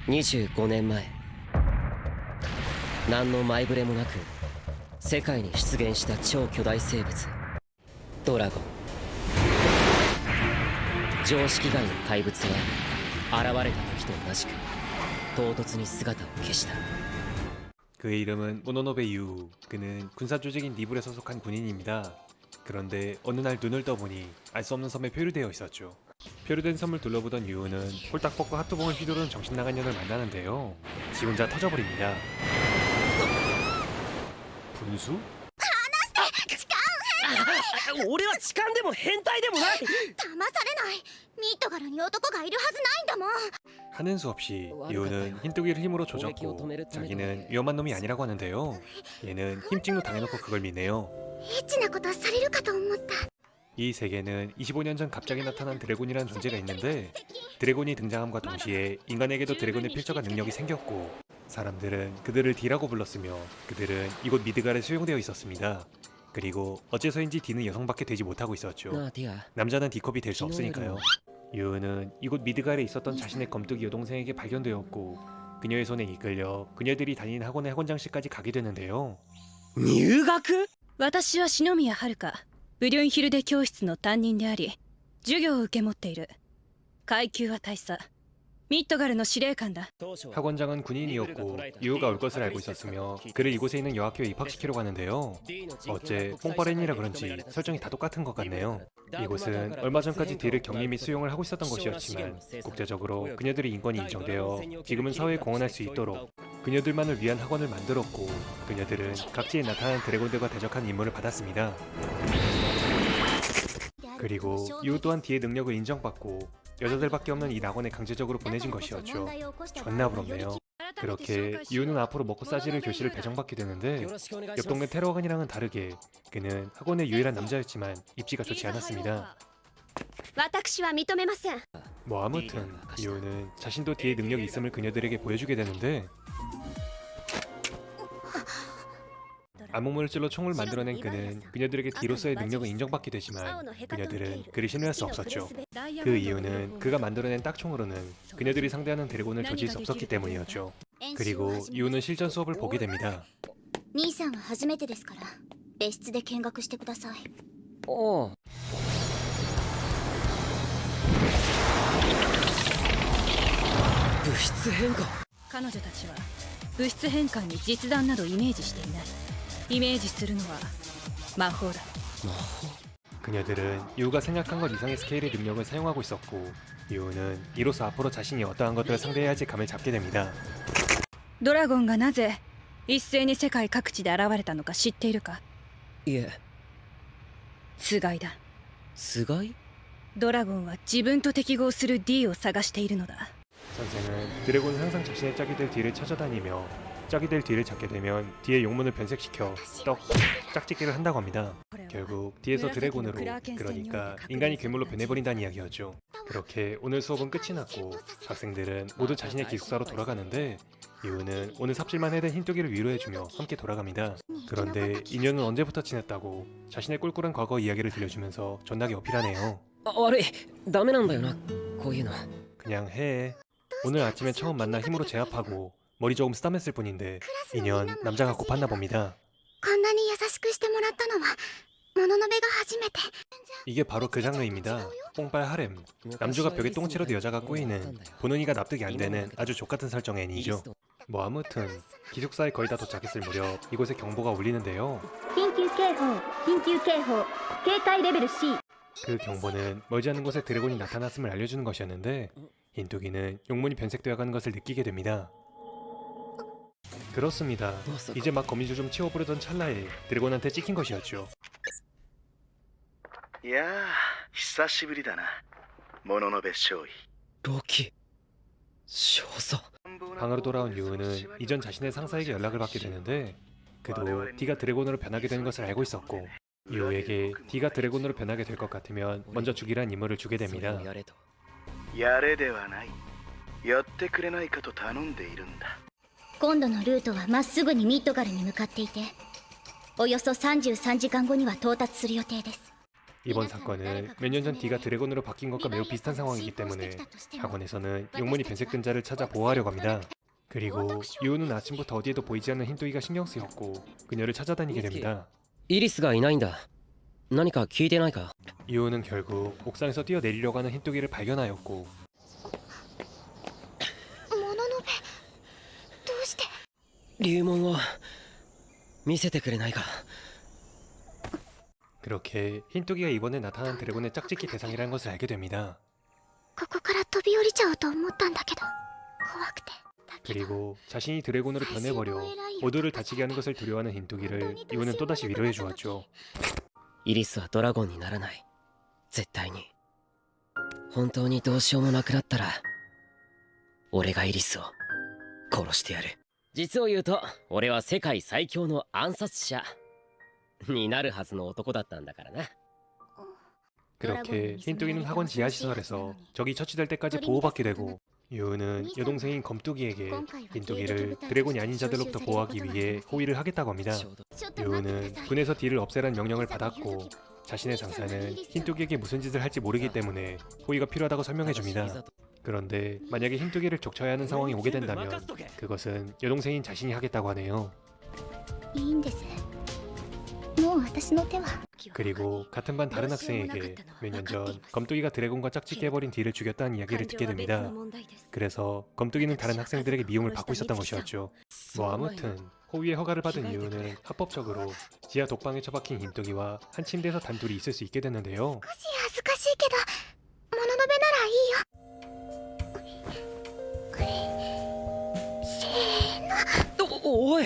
25年前、何の前触れもなく世界に出現した超巨大生物ドラゴン。常識外の怪物は現れた時と同じく唐突に姿を消した。 그의 이름은 모노노베 유. 그는 군사조직인 니불에 소속한 군인입니다. 그런데 어느 날 눈을 떠보니 알 수 없는 섬에 표류되어 있었죠. 표류된 섬을 둘러보던 유우는 홀딱 벗고 핫도봉을 휘두르는 정신나간 년을 만나는데요. 지 혼자 터져버립니다. 분수? 俺は痴漢でも変態でもない。騙されない。ミッドガルに男がいるはずないんだもん。 하는 수 없이 유우는 흰뚜기를 힘으로 조졌고 자기는 위험한 놈이 아니라고 하는데요. 얘는 힘찍노 당해놓고 그걸 믿네요. エッチなことされるかと思った。 이 세계는 25년 전 갑자기 나타난 드래곤이라는 존재가 있는데 드래곤이 등장함과 동시에 인간에게도 드래곤의 필적한 능력이 생겼고 사람들은 그들을 D라고 불렀으며 그들은 이곳 미드갈에 수용되어 있었습니다. 그리고 어째서인지 D는 여성밖에 되지 못하고 있었죠. 남자는 D컵이 될 수 없으니까요. 유은은 이곳 미드갈에 있었던 자신의 검뚜기 여동생에게 발견되었고 그녀의 손에 이끌려 그녀들이 다니는 학원의 학원장실까지 가게 되는데요. 入学？私は篠宮遥ブリュンヒルデ教室の担任であり授業を受け持っている。階級は大佐ミッドガルの司令官だ。 학원장은 군인이었고 유우가 올 것을 알고 있었으며 그를 이곳에 있는 여학교에 입학시키려고 하는데요. 어째 뽕빠렌이라 그런지 설정이 다 똑같은 것 같네요. 이곳은 얼마 전까지 D를 격리 및 수용을 하고 있었던 곳이었지만 국제적으로 그녀들의 인권이 인정되어 지금은 사회에 공헌할 수 있도록 그녀들만을 위한 학원을 만들었고 그녀들은 각지에 나타난 드래곤들과 대적한 임무를 받았습니다. 그리고 유우 또한 D의 능력을 인정받고 여자들밖에 없는 이 낙원에 강제적으로 보내진 것이었죠. 존나 부럽네요. 그렇게 유우는 앞으로 먹고 싸지를 교실을 배정받게 되는데 옆 동네 테러관이랑은 다르게 그는 학원의 유일한 남자였지만 입지가 좋지 않았습니다. 私は認めません。 뭐 아무튼 유우는 자신도 D의 능력이 있음을 그녀들에게 보여주게 되는데 암흑물을 찔러 총을 만들어낸 그는 그녀들에게 D로서의 능력을 인정받게 되지만 그녀들은 그를 신뢰할 수 없었죠. 그 이유는 그가 만들어낸 딱총으로는 그녀들이 상대하는 드래곤을 조질 수 없었기 때문이었죠. 그리고 유우는 실전 수업을 보게 됩니다. 兄さんは初めてですから別室で見学してください。おう。物質変化。彼女たちは物質変換に実弾などイメージしていない。イメージするのは魔法だ。 그녀들은 유우가 생각한 것 이상의 스케일의 능력을 사용하고 있었고 유우는 이로써 앞으로 자신이 어떠한 것들을 상대해야 할지 감을 잡게 됩니다. ドラゴンがなぜ一斉に世界各地で現れたのか知っているか？いえ。つがいだ。つがい？ドラゴンは自分と適合する D を探しているのだ。 선생은 드래곤은 항상 자신의 짝이 될 D를 찾아다니며 짝이 될 D를 찾게 되면 D의 용문을 변색시켜 짝짓기를 한다고 합니다. 결국 D에서 드래곤으로, 그러니까 인간이 괴물로 변해버린다는 이야기였죠. 그렇게 오늘 수업은 끝이 났고 학생들은 모두 자신의 기숙사로 돌아가는데 유우는 오늘 삽질만 해댄 흰뚜기를 위로해주며 함께 돌아갑니다. 그런데 인연은 언제부터 지냈다고 자신의 꿀꿀한 과거 이야기를 들려주면서 존나게 어필하네요. 悪い。ダメなんだよな、こういうの。 그냥 해. 오늘 아침에 처음 만나 힘으로 제압하고 머리 조금 쓰담했을 뿐인데 인연 남자가 고팠나 봅니다. こんなに優しくしてもらったのはモノノベが初めて。 이게 바로 그 장르입니다. 뽕빨 하렘. 남주가 벽에 똥치러도 여자가 꼬이는 보는 이가 납득이 안 되는 아주 족같은 설정의 애니죠. 뭐 아무튼 기숙사에 거의 다 도착했을 무렵 이곳에 경보가 울리는데요. 緊急警報、緊急警報、警戒レベル C。 그 경보는 멀지 않은 곳에 드래곤이 나타났음을 알려주는 것이었는데 흰뚜기는 용문이 변색되어가는 것을 느끼게 됩니다. 그렇습니다. 이제 막 거미줄 좀 치워보려던 찰나에 드래곤한테 찍힌 것이었죠. いやあ久しぶりだなモノノベ少尉。ロキ。少佐。 방으로 돌아온 유우는 이전 자신의 상사에게 연락을 받게 되는데 그도 D가 드래곤으로 변하게 되는 것을 알고 있었고 유우에게 D가 드래곤으로 변하게 될 것 같으면 먼저 죽이란 임무를 주게 됩니다. やれではない。やってくれないかと頼んでいるんだ。今度のルートはまっすぐにミッドガルに向かっていておよそ33時間後には到達する予定です。 이번 사건은 몇 년 전 D가 드래곤으로 바뀐 것과 매우 비슷한 상황이기 때문에 학원에서는 용문이 변색된 자를 찾아 보호하려고 합니다. 그리고 유우는 아침부터 어디에도 보이지 않는 흰둥이가 신경 쓰였고 그녀를 찾아다니게 됩니다. イリスがいないんだ。何か聞いてないか？ 유우는 결국 옥상에서 뛰어내리려고 하는 흰둥이를 발견하였고 もののべどうして。竜門を見せてくれないか？ 그렇게 흰둥이가 이번에 나타난 드래곤의 짝짓기 대상이라는 것을 알게 됩니다. ここから飛び降りちゃおうと思ったんだけど怖くて。 그리고 자신이 드래곤으로 변해버려 모두를 다치게 하는 것을 두려워하는 흰둥이를 유우는 또다시 위로해 주었죠. イリスはドラゴンにならない。絶対に。本当にどうしようもなくなったら、俺がイリスを殺してやる。実を言うと、俺は世界最強の暗殺者になるはずの男だったんだからな。 그렇게 흰둥이는 학원 지하시설에서 적이 처치될 때까지 보호받게 되고 유우는 여동생인 검뚜기에게 흰둥이를 드래곤이 아닌 자들로부터 보호하기 위해 호의를 하겠다고 합니다. 유우는 군에서 D를 없애라는 명령을 받았고 자신의 상사는 흰둥이에게 무슨 짓을 할지 모르기 때문에 호의가 필요하다고 설명해줍니다. 그런데 만약에 흰둥이를 족쳐야 하는 상황이 오게 된다면 그것은 여동생인 자신이 하겠다고 하네요. いいんです。もう私の手は。 그리고 같은 반 다른 학생에게 몇 년 전 검뚜기가 드래곤과 짝짓기 해버린 D를 죽였다는 이야기를 듣게 됩니다. 그래서 검뚜기는 다른 학생들에게 미움을 받고 있었던 것이었죠. 뭐 아무튼 호위의 허가를 받은 이유는 합법적으로 지하 독방에 처박힌 흰둥이와 한 침대에서 단둘이 있을 수 있게 됐는데요. 少し恥ずかしいけどもののべならいいよ。せーの。おい！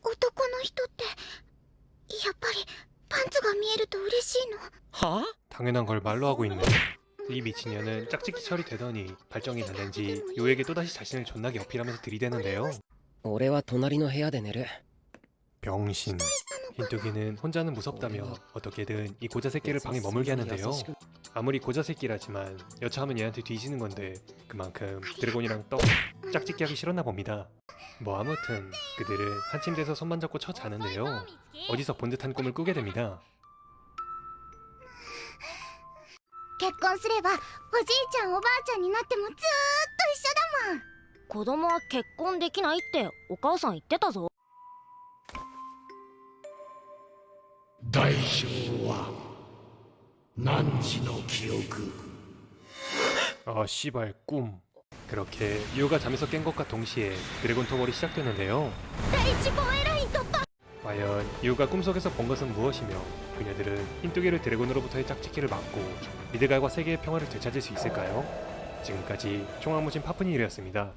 男の人ってやっぱりパンツが見えると嬉しいの。 は？ 당연한 걸 말로 하고 있네. 이 미친년은 짝짓기 처리되더니 발정이 났는지 유에게 또다시 자신을 존나게 어필하면서 들이대는데요. 俺は隣の部屋で寝る。 병신. 흰둥이는 혼자는 무섭다며 어떻게든 이 고자 새끼를 방에 머물게 하는데요. 아무리 고자 새끼라지만 여차하면 얘한테 뒤지는 건데 그만큼 드래곤이랑 떡 짝짓기 하기 싫었나 봅니다. 뭐 아무튼 그들은 한 침대에서 손만 잡고 쳐 자는데요. 어디서 본 듯한 꿈을 꾸게 됩니다. 結婚すればおじいちゃんおばあちゃんになってもずーっと一緒だもん。子供は結婚できないってお母さん言ってたぞ。代償は汝の記憶。 아 씨발 꿈. 그렇게 유가 잠에서 깬 것과 동시에 드래곤 토벌이 시작되는데요. 第一防衛ライン突破。 과연 유가 꿈속에서 본 것은 무엇이며 그녀들은 흰둥이를 드래곤으로부터의 짝짓기를 막고 미드갈과 세계의 평화를 되찾을 수 있을까요? 지금까지 총알무진 파프니일이었습니다.